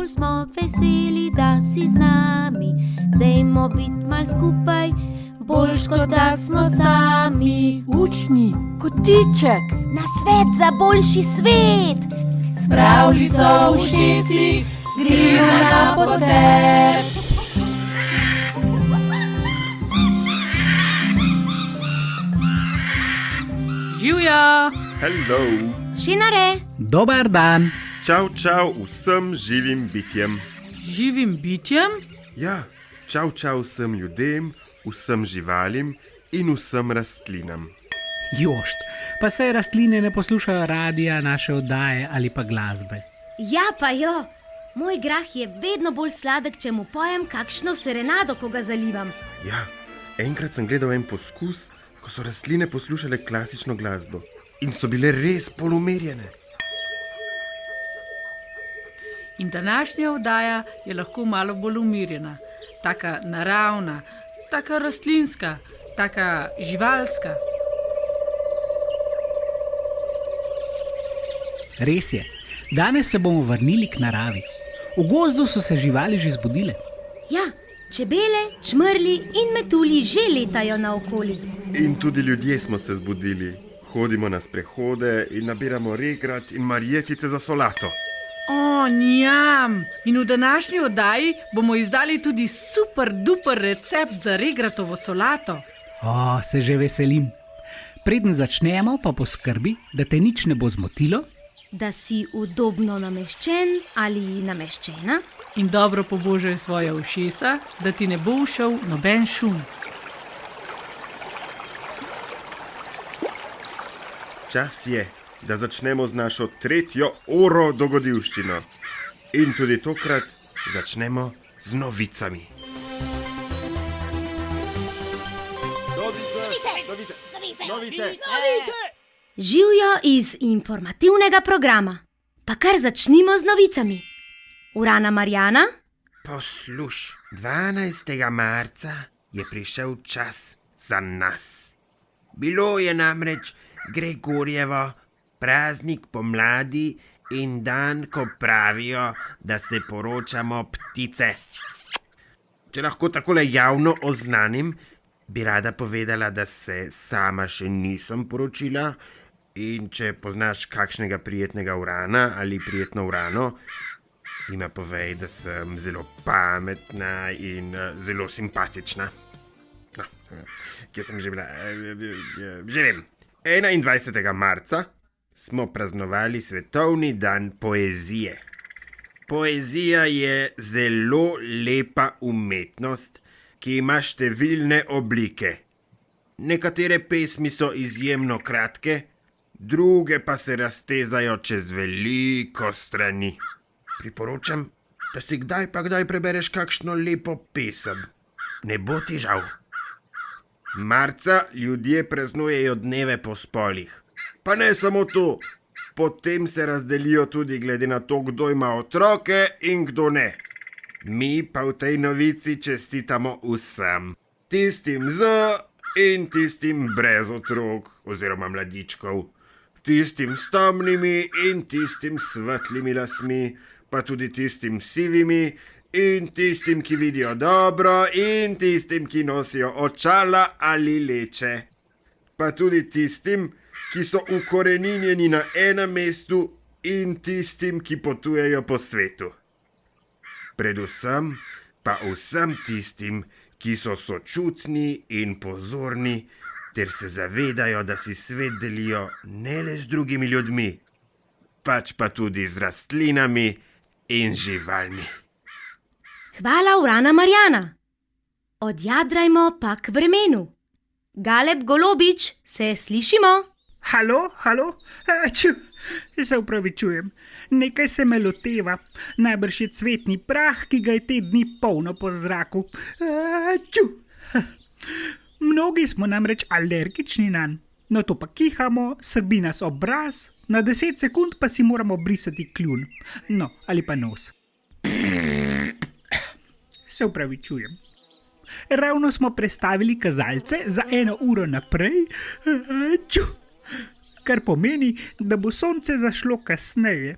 ful smo veseli, da si z nami. Dejmo bit mal skupaj, boljš kot da smo sami. Učni kotiček, Na svet za boljši svet. s pravljico v ušesih, gremo na potep. Živjo! Hello! Šinare, Dobar dan! Čau, čau vsem živim bitjem. Živim bitjem? Ja, čau, čau vsem ljudem, vsem živalim in vsem rastlinam. Jošt, pa saj rastline ne poslušajo radija, naše oddaje ali pa glasbe. ja pa jo. Moj grah je vedno bolj sladek, če mu pojem kakšno serenado, ko ga zalivam. Ja, enkrat sem gledal en poskus, ko so rastline poslušale klasično glasbo in so bile res polumerjene. In današnja oddaja je lahko malo bolj umirjena, taka naravna, taka rastlinska, taka živalska. Res je, danes se bomo vrnili k naravi. V gozdu so se živali že zbudile. Ja, čebele, čmrli in metulji že letajo naokoli. In tudi ljudje smo se zbudili. Hodimo na sprehode in nabiramo regrat in marjetice za solato. O, njam! In v današnji oddaji bomo izdali tudi super duper recept za regratovo solato. O, se že veselim. Preden začnemo, pa poskrbi, da te nič ne bo zmotilo. Da si udobno nameščen ali nameščena. In dobro pobožaj svoje ušesa, da ti ne bo ušel noben šum. Čas je, da začnemo z našo tretjo oro dogodivščino. In tudi tokrat začnemo z novicami. Novice! Živjo iz informativnega programa. Pa kar začnimo z novicami. Urana Marjana? Posluš, 12. marca je prišel čas za nas. Bilo je namreč Gregorjevo, praznik pomladi in dan, ko pravijo, da se poročamo ptice. Če lahko takole javno oznanim, bi rada povedala, da se sama še nisem poročila in če poznaš kakšnega prijetnega urana ali prijetno urano, ima povej, da sem zelo pametna in zelo simpatična. No, kje sem že bila? Že vem. 21. marca smo praznovali svetovni dan poezije. Poezija je zelo lepa umetnost, ki ima številne oblike. Nekatere pesmi so izjemno kratke, druge pa se raztezajo čez veliko strani. Priporočam, da si kdaj pa kdaj prebereš kakšno lepo pesem. Ne bo ti žal. Marca ljudje praznujejo dneve po spolih. Pa ne samo to, potem se razdelijo tudi glede na to, kdo ima otroke in kdo ne. Mi pa v tej novici čestitamo vsem. Tistim z in tistim brez otrok oziroma mladičkov. Tistim s temnimi in tistim svetlimi lasmi, pa tudi tistim sivimi in tistim, ki vidijo dobro in tistim, ki nosijo očala ali leče. Pa tudi tistim, ki so ukoreninjeni na enem mestu in tistim, ki potujejo po svetu. Predvsem pa vsem tistim, ki so sočutni in pozorni, ter se zavedajo, da si svet delijo ne le z drugimi ljudmi, pač pa tudi z rastlinami in živalmi. Hvala, Urana Marjana. Odjadrajmo pa k vremenu. Galeb Golobič, se slišimo? Halo, halo? Se upravičujem. Nekaj se me loteva. Najbrž je cvetni prah, ki ga je te dni polno po zraku. Mnogi smo namreč alergični nanj. No to pa kihamo, srbi nas obraz, na 10 sekund pa si moramo brisati kljun. No, ali pa nos. Se upravičujem. Ravno smo prestavili kazalce za 1 uro naprej, kar pomeni, da bo sonce zašlo kasneje.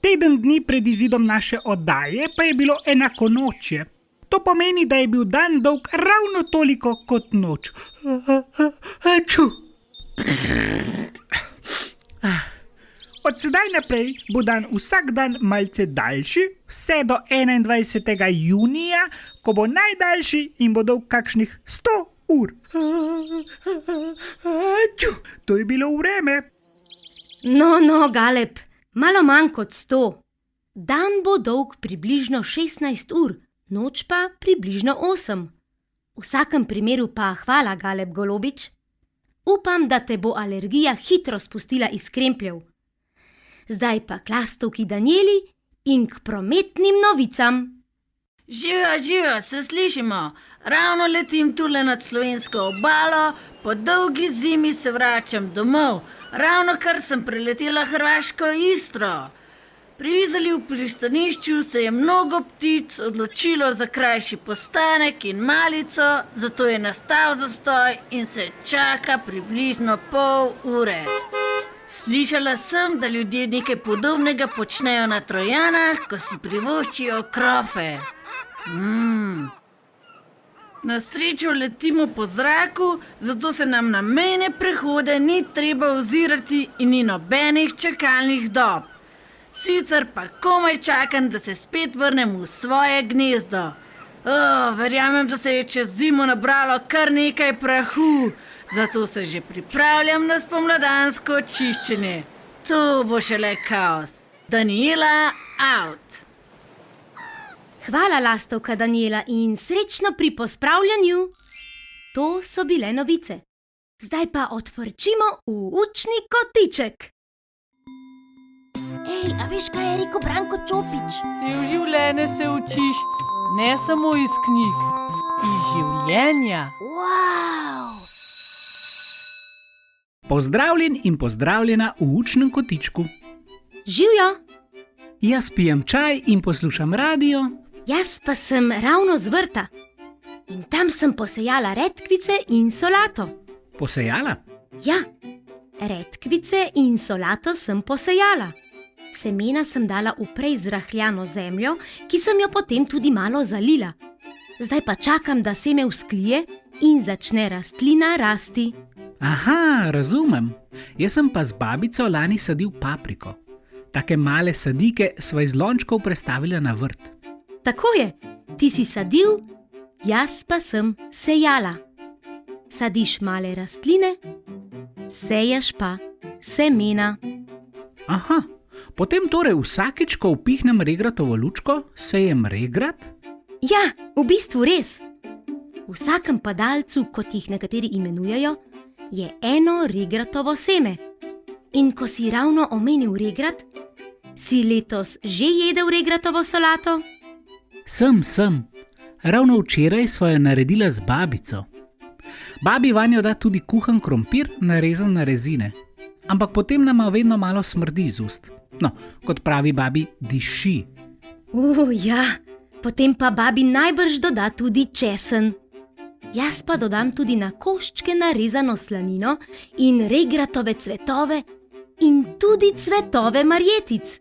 Teden dni pred izidom naše oddaje pa je bilo enakonočje. To pomeni, da je bil dan dolg ravno toliko kot noč. Aču. Od sedaj naprej bo dan vsak dan malce daljši, vse do 21. junija, ko bo najdaljši in bo dolg kakšnih 100 ur. Aču. To je bilo vreme. No, Galeb, malo manj kot 100. Dan bo dolg približno 16 ur, noč pa približno 8. V vsakem primeru pa hvala, Galeb Golobič. Upam, da te bo alergija hitro spustila iz krempljev. Zdaj pa k lastovki Danijeli in k prometnim novicam. Živijo, se slišimo. Ravno letim tule nad slovensko obalo, po dolgi zimi se vračam domov. Ravno kar sem preletela hrvaško Istro. Pri Izoli v pristanišču se je mnogo ptic odločilo za krajši postanek in malico, zato je nastal zastoj in se čaka približno pol ure. Slišala sem, da ljudje nekaj podobnega počnejo na Trojanah, ko si privoščijo krofe. Na srečo letimo po zraku, zato se nam na mejne prehode ni treba ozirati in ni nobenih čakalnih dob. Sicer pa komaj čakam, da se spet vrnem v svoje gnezdo. Verjamem, da se je čez zimo nabralo kar nekaj prahu, zato se že pripravljam na spomladansko čiščenje. To bo šele kaos. Danijela, out! Hvala, lastovka Danijela, in srečno pri pospravljanju. To so bile novice. Zdaj pa odfrčimo v učni kotiček. Ej, a veš, kaj je rekel Branko Čopič? Cel življenje se učiš, ne samo iz knjig, iz življenja. Wow! Pozdravljen in pozdravljena v učnem kotičku. Živjo! Jaz pijem čaj in poslušam radio. Jaz pa sem ravno z vrta. In tam sem posejala redkvice in solato. Posejala? Ja, redkvice in solato sem posejala. Semena sem dala v prej zrahljano zemljo, ki sem jo potem tudi malo zalila. Zdaj pa čakam, da seme vzklije in začne rastlina rasti. Aha, razumem. Jaz sem pa z babico lani sadil papriko. Take male sadike sva iz lončkov prestavila na vrt. Tako je, ti si sadil, jaz pa sem sejala. Sadiš male rastline, seješ pa semena. Aha, potem torej vsakič, ko upihnem regratovo lučko, sejem regrat? Ja, v bistvu res. V vsakem padalcu, kot jih nekateri imenujejo, je eno regratovo seme. In ko si ravno omenil regrat, si letos že jedel regratovo solato? Sem. Ravno včeraj sva jo naredila z babico. Babi vanjo da tudi kuhan krompir, narezan na rezine. Ampak potem nama vedno malo smrdi iz ust. No, kot pravi babi, diši. Ja, potem pa babi najbrž doda tudi česen. Jaz pa dodam tudi na koščke narezano slanino in regratove cvetove in tudi cvetove marjetic.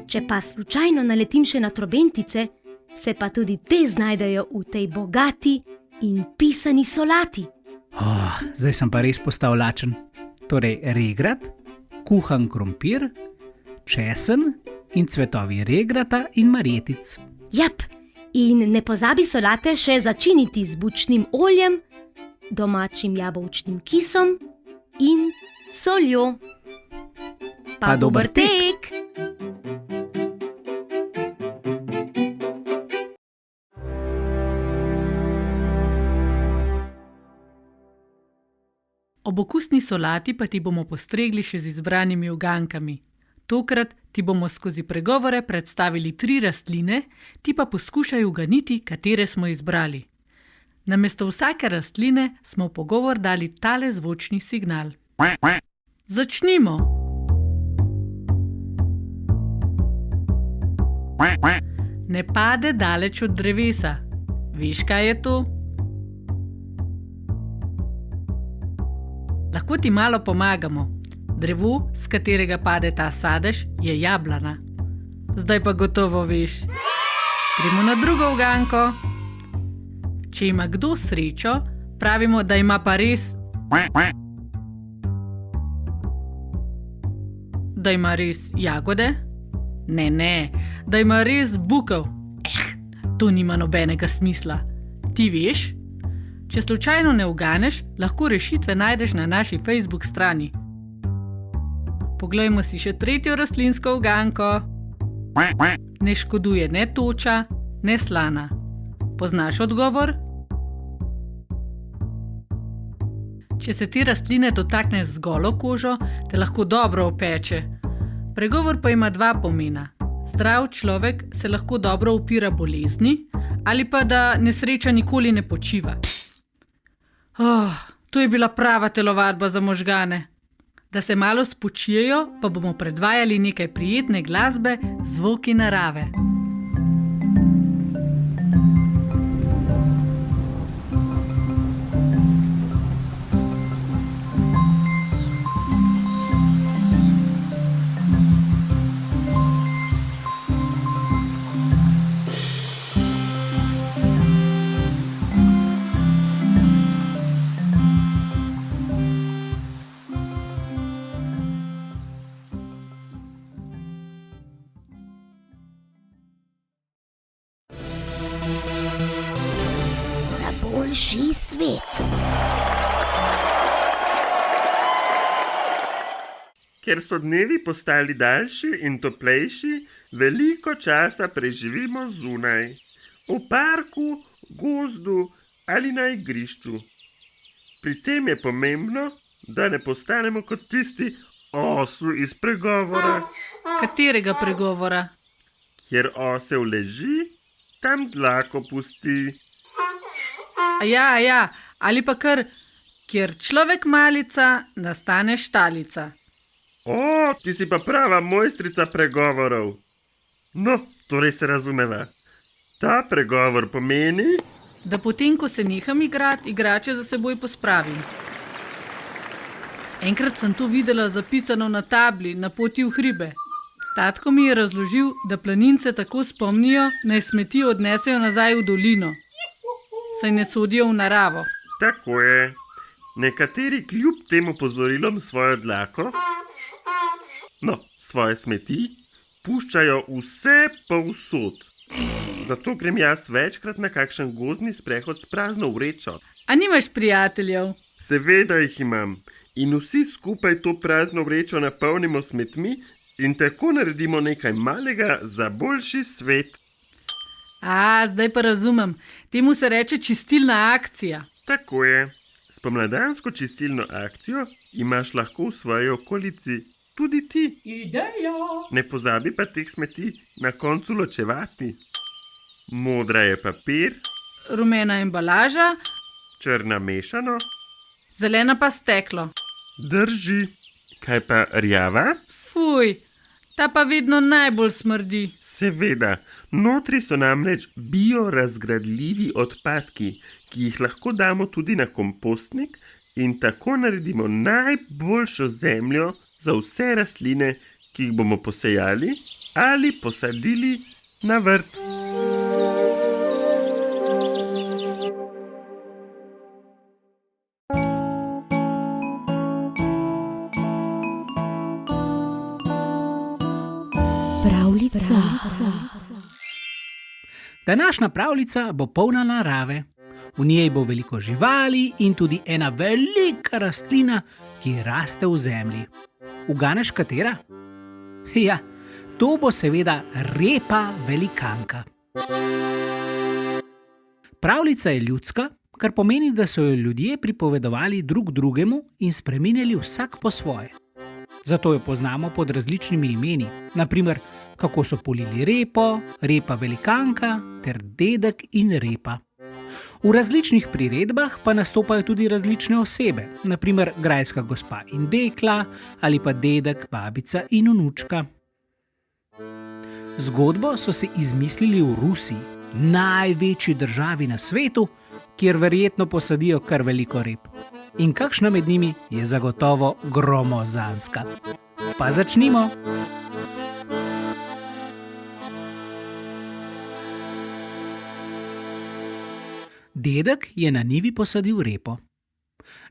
Če pa slučajno naletim še na trobentice, se pa tudi te znajdejo v tej bogati in pisani solati. Zdaj sem pa res postal lačen. Torej regrat, kuhan krompir, česen in cvetovi regrata in marjetic. Jap, in ne pozabi solate še začiniti z bučnim oljem, domačim jabolčnim kisom in soljo. Pa dober tek! Ob okusni solati pa ti bomo postregli še z izbranimi ugankami. Tokrat ti bomo skozi pregovore predstavili 3 rastline, ti pa poskušaj uganiti, katere smo izbrali. Namesto vsake rastline smo v pogovor dali tale zvočni signal. Začnimo! Ne pade daleč od drevesa. Veš, kaj je to? Lahko ti malo pomagamo. Drevo, s katerega pade ta sadež, je jablana. zdaj pa gotovo veš. Gremo na drugo uganko. Če ima kdo srečo, pravimo, da ima pa res... Da ima res jagode? Ne, da ima res bukev. To nima nobenega smisla. Ti veš? Če slučajno ne uganeš, lahko rešitve najdeš na naši Facebook strani. Poglejmo si še tretjo rastlinsko uganko. Ne škoduje ne toča, ne slana. Poznaš odgovor? Če se ti rastline dotakneš z golo kožo, te lahko dobro opeče. Pregovor pa ima dva pomena. Zdrav človek se lahko dobro upira bolezni ali pa da nesreča nikoli ne počiva. To je bila prava telovadba za možgane. Da se malo spočijejo, pa bomo predvajali nekaj prijetne glasbe z zvoki narave. Boljši svet. Ker so dnevi postali daljši in toplejši, veliko časa preživimo zunaj. V parku, gozdu ali na igrišču. Pri tem je pomembno, da ne postanemo kot tisti osel iz pregovora. Katerega pregovora? Kjer osel leži, tam dlako pusti. Ja, ali pa kar, kjer človek malica, nastane štalica. Ti si pa prava mojstrica pregovorov. No, torej se razumeva. Ta pregovor pomeni, da potem, ko se neham igrati, igrače za seboj pospravim. Enkrat sem to videla zapisano na tabli na poti v hribe. Tatko mi je razložil, da planince tako spomnijo, naj smeti odnesejo nazaj v dolino. Saj ne sodijo v naravo. Tako je. Nekateri kljub tem opozorilom svojo dlako, svoje smeti, puščajo vse povsod. Zato grem jaz večkrat na kakšen gozdni sprehod s prazno vrečo. A nimaš prijateljev? Seveda jih imam. In vsi skupaj to prazno vrečo napolnimo smetmi in tako naredimo nekaj malega za boljši svet. Zdaj pa razumem. Temu se reče čistilna akcija. Tako je. Spomladansko čistilno akcijo imaš lahko v svoji okolici tudi ti. Ideja! Ne pozabi pa teh smeti na koncu ločevati. Modra je papir, Rumena embalaža, črna mešano, zelena pa steklo. Drži. Kaj pa rjava? Fuj, ta pa vedno najbolj smrdi. Seveda, notri so namreč biorazgradljivi odpadki, ki jih lahko damo tudi na kompostnik in tako naredimo najboljšo zemljo za vse rastline, ki jih bomo posejali ali posadili na vrt. Pravljica. Današnja pravljica bo polna narave. V njej bo veliko živali in tudi ena velika rastlina, ki raste v zemlji. Uganeš katera? Ja, to bo seveda repa velikanka. Pravljica je ljudska, kar pomeni, da so jo ljudje pripovedovali drug drugemu in spreminjali vsak po svoje. Zato jo poznamo pod različnimi imeni, naprimer, kako so polili repo, repa velikanka ter dedek in repa. V različnih priredbah pa nastopajo tudi različne osebe, naprimer grajska gospa in dekla ali pa dedek, babica in vnučka. Zgodbo so si izmislili v Rusiji, največji državi na svetu, kjer verjetno posadijo kar veliko rep. In kakšna med njimi je zagotovo gromozanska. Pa začnimo! Dedek je na njivi posadil repo.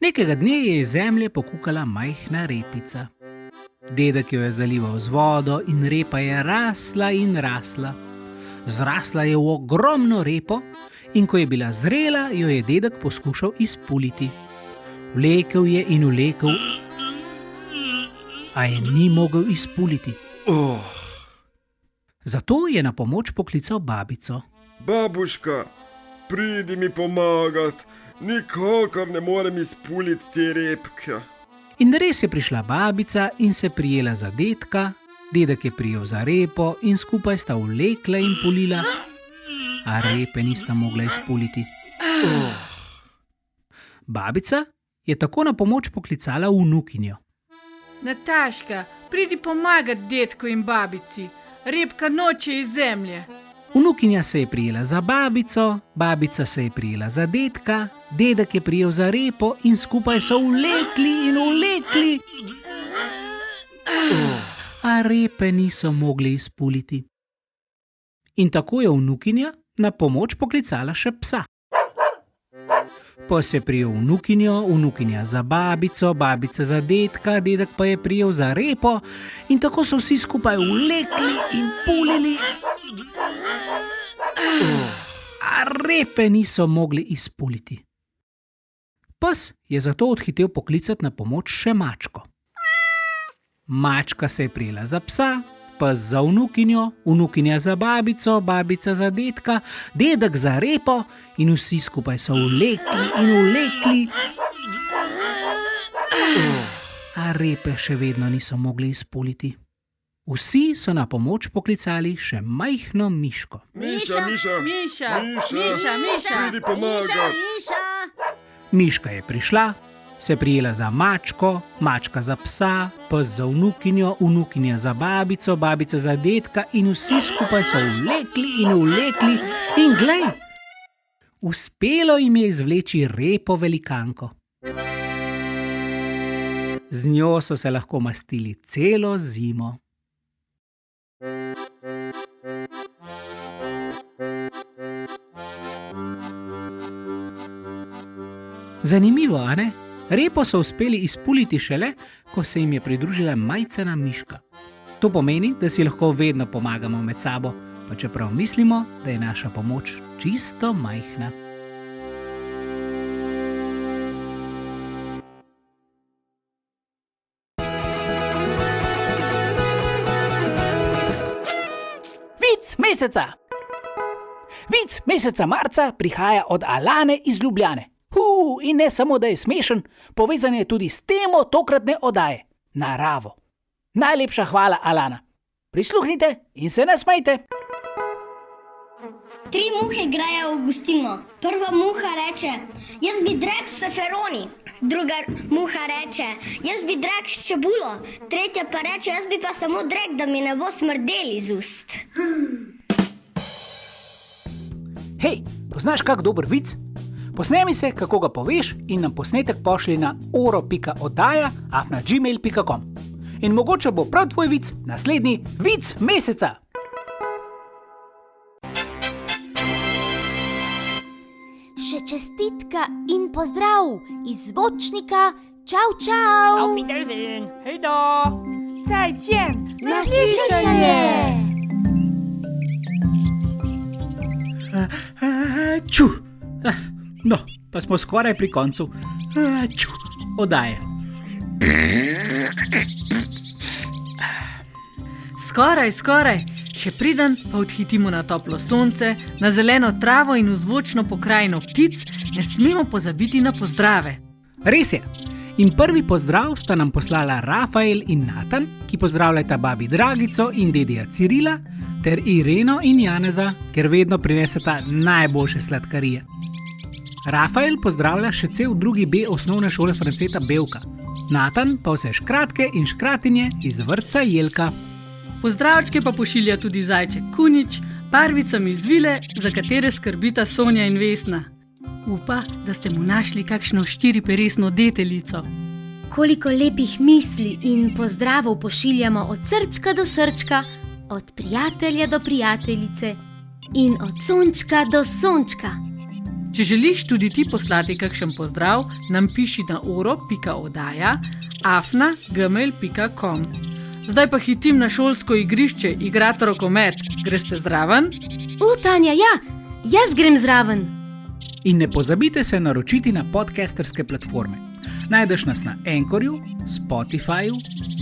Nekega dne je iz zemlje pokukala majhna repica. Dedek jo je zalival z vodo in repa je rasla in rasla. Zrasla je v ogromno repo in ko je bila zrela, jo je dedek poskušal izpuliti. Vlekel je in vlekel, a je ni mogel izpuliti. Zato je na pomoč poklical babico. Babuška, pridi mi pomagat, nikakor ne morem izpuliti te repke. In res je prišla babica in se prijela za dedka, dedek je prijel za repo in skupaj sta vlekla in pulila, a repe nista mogla izpuliti. Babica je tako na pomoč poklicala vnukinjo. Nataška, pridi pomagat dedku in babici. Repka noče iz zemlje. Vnukinja se je prijela za babico, babica se je prijela za dedka, dedek je prijel za repo in skupaj so vlekli in vlekli, a repe niso mogli izpuliti. In tako je vnukinja na pomoč poklicala še psa. Pes je prijel vnukinjo, vnukinja za babico, babica za dedka, dedek pa je prijel za repo in tako so vsi skupaj vlekli in pulili, a repe niso mogli izpuliti. Pes je zato odhitel poklicati na pomoč še mačko. Mačka se je prijela za psa, pes za vnukinjo, vnukinja za babico, babica za dedka, dedek za repo in vsi skupaj so vlekli in vlekli, a repe še vedno niso mogli izpuliti. Vsi so na pomoč poklicali še majhno miško. Miša, Miša, Miša. pridi pomagat. Miška je prišla, se prijela za mačko, mačka za psa, pes za vnukinjo, vnukinja za babico, babica za dedka in vsi skupaj so vlekli in vlekli in glej, uspelo jim je izvleči repo velikanko. Z njo so se lahko mastili celo zimo. Zanimivo, a ne? Repo so uspeli izpuliti šele, ko se jim je pridružila majcena miška. To pomeni, da si lahko vedno pomagamo med sabo, pa čeprav mislimo, da je naša pomoč čisto majhna. Vic meseca! Vic meseca marca prihaja od Alane iz Ljubljane. In ne samo, da je smešen, povezan je tudi s temo tokratne oddaje – naravo. Najlepša hvala, Alana. Prisluhnite in se nasmejte. 3 muhe grejo v gostilno. Prva muha reče, jaz bi drek s feferoni. Druga muha reče, jaz bi drek s čebulo. Tretja pa reče, jaz bi pa samo drek, da mi ne bo smrdel iz ust. Hej, poznaš kak dober vic? Posnemi se, kako ga poveš in nam posnetek pošlji na oro.oddaja@gmail.com. In mogoče bo prav tvoj vic naslednji vic meseca. Še čestitka in pozdrav iz zvočnika. Čau, čau. Auf Wiedersehen. Hejdo. Zajčen. Naslišanje. No, pa smo skoraj pri koncu oddaje. Skoraj. Še preden pa odhitimo na toplo sonce, na zeleno travo in v zvočno pokrajino ptic, ne smemo pozabiti na pozdrave. Res je. In prvi pozdrav sta nam poslala Rafael in Natan, ki pozdravljata babi Dragico in dedija Cirila, ter Ireno in Janeza, ker vedno prineseta najboljše sladkarije. Rafael pozdravlja še cel 2B osnovne šole Franceta Bevka. Natan pa vse škratke in škratinje iz vrtca Jelka. Pozdravčke pa pošilja tudi zajček Kunič, barvicam iz vile, za katere skrbita Sonja in Vesna. Upa, da ste mu našli kakšno 4-peresno deteljico. Koliko lepih misli in pozdravov pošiljamo od srčka do srčka, od prijatelja do prijateljice in od sončka do sončka. Če želiš tudi ti poslati kakšen pozdrav, nam piši na oro.oddaja@gmail.com. Zdaj pa hitim na šolsko igrišče igrati rokomet. Greste zraven? Tanja, ja, jaz grem zraven. In ne pozabite se naročiti na podcasterske platforme. Najdeš nas na Anchorju, Spotifyju,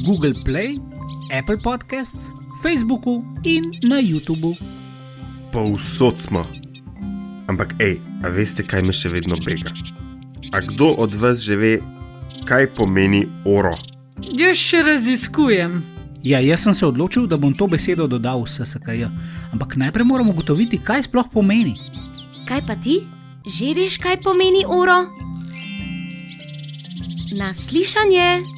Google Play, Apple Podcasts, Facebooku in na YouTubu. Povsod smo. Ampak a veste, kaj me še vedno bega? A kdo od vas že ve, kaj pomeni oro? Jaz še raziskujem. Ja, jaz sem se odločil, da bom to besedo dodal v SSKJ, ampak najprej moram ugotoviti, kaj sploh pomeni. Kaj pa ti? Že veš, kaj pomeni oro? Naslišanje!